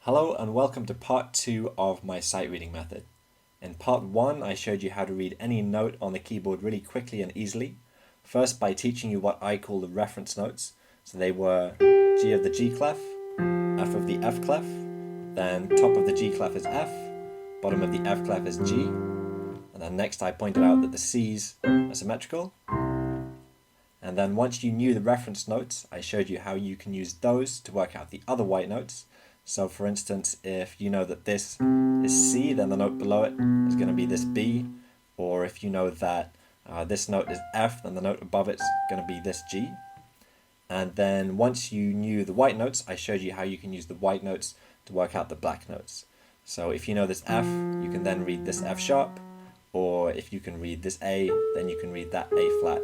Hello and welcome to part 2 of my sight reading method. In part 1 I showed you how to read any note on the keyboard really quickly and easily. First by teaching you what I call the reference notes. So they were G of the G clef, F of the F clef, then top of the G clef is F, bottom of the F clef is G, and then next I pointed out that the C's are symmetrical. And then once you knew the reference notes, I showed you how you can use those to work out the other white notes. So for instance, if you know that this is C, then the note below it is going to be this B. Or if you know that this note is F, then the note above it's going to be this G. And then once you knew the white notes, I showed you how you can use the white notes to work out the black notes. So if you know this F, you can then read this F sharp. Or if you can read this A, then you can read that A flat.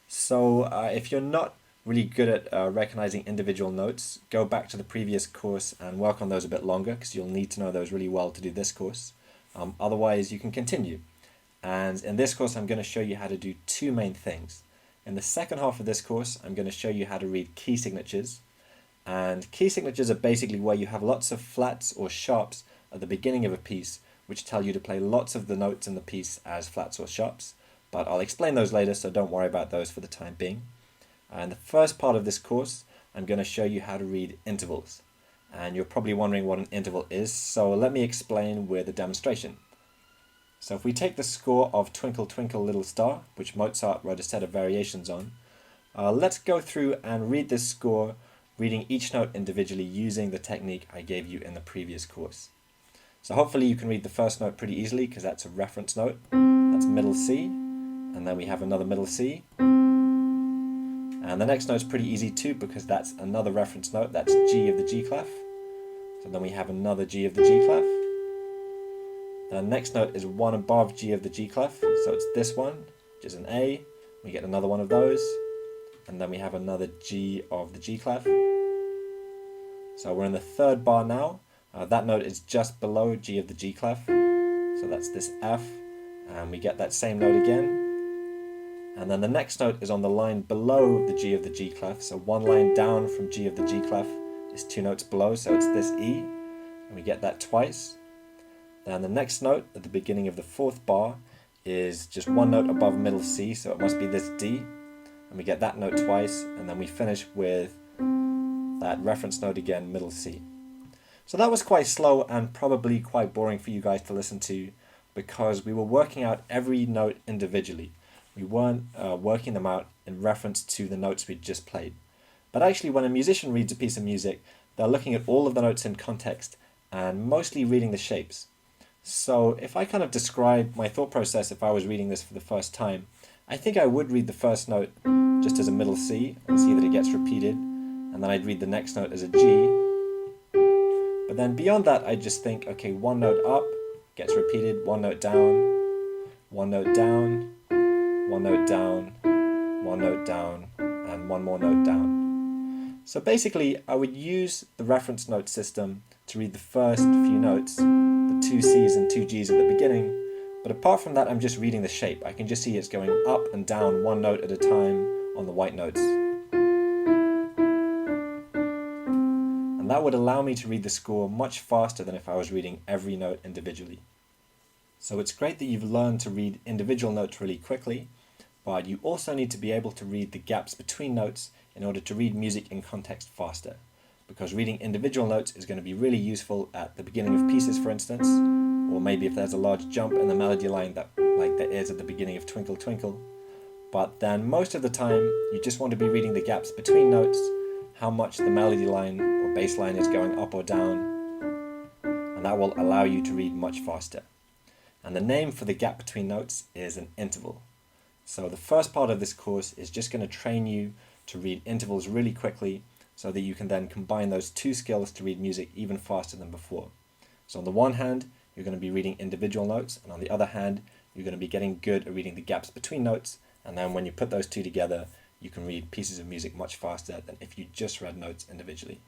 So if you're not really good at recognizing individual notes, go back to the previous course and work on those a bit longer because you'll need to know those really well to do this course. Otherwise you can continue. And in this course I'm going to show you how to do two main things. In the second half of this course I'm going to show you how to read key signatures. And key signatures are basically where you have lots of flats or sharps at the beginning of a piece which tell you to play lots of the notes in the piece as flats or sharps. But I'll explain those later, so don't worry about those for the time being. In the first part of this course, I'm going to show you how to read intervals. And you're probably wondering what an interval is, so let me explain with a demonstration. So if we take the score of Twinkle Twinkle Little Star, which Mozart wrote a set of variations on, let's go through and read this score, reading each note individually using the technique I gave you in the previous course. So hopefully you can read the first note pretty easily because that's a reference note. That's middle C, and then we have another middle C. And the next note's pretty easy too because that's another reference note, that's G of the G clef. So then we have another G of the G clef. The next note is one above G of the G clef, so it's this one, which is an A. We get another one of those. And then we have another G of the G clef. So we're in the third bar now. That note is just below G of the G clef. So that's this F. And we get that same note again. And then the next note is on the line below the G of the G clef. So one line down from G of the G clef is two notes below, so it's this E. And we get that twice. Then the next note at the beginning of the fourth bar is just one note above middle C, so it must be this D. And we get that note twice, and then we finish with that reference note again, middle C. So that was quite slow and probably quite boring for you guys to listen to because we were working out every note individually. We weren't working them out in reference to the notes we'd just played. But actually when a musician reads a piece of music, they're looking at all of the notes in context and mostly reading the shapes. So if I kind of describe my thought process if I was reading this for the first time, I think I would read the first note just as a middle C and see that it gets repeated, and then I'd read the next note as a G. But then beyond that I'd just think, okay, one note up gets repeated, one note down, one note down, one note down, one note down, and one more note down. So basically, I would use the reference note system to read the first few notes, the two C's and two G's at the beginning, but apart from that, I'm just reading the shape. I can just see it's going up and down one note at a time on the white notes. And that would allow me to read the score much faster than if I was reading every note individually. So it's great that you've learned to read individual notes really quickly, but you also need to be able to read the gaps between notes in order to read music in context faster. Because reading individual notes is going to be really useful at the beginning of pieces, for instance, or maybe if there's a large jump in the melody line that like there is at the beginning of Twinkle Twinkle. But then most of the time, you just want to be reading the gaps between notes, how much the melody line or bass line is going up or down, and that will allow you to read much faster. And the name for the gap between notes is an interval. So the first part of this course is just going to train you to read intervals really quickly so that you can then combine those two skills to read music even faster than before. So on the one hand, you're going to be reading individual notes, and on the other hand, you're going to be getting good at reading the gaps between notes, and then when you put those two together, you can read pieces of music much faster than if you just read notes individually.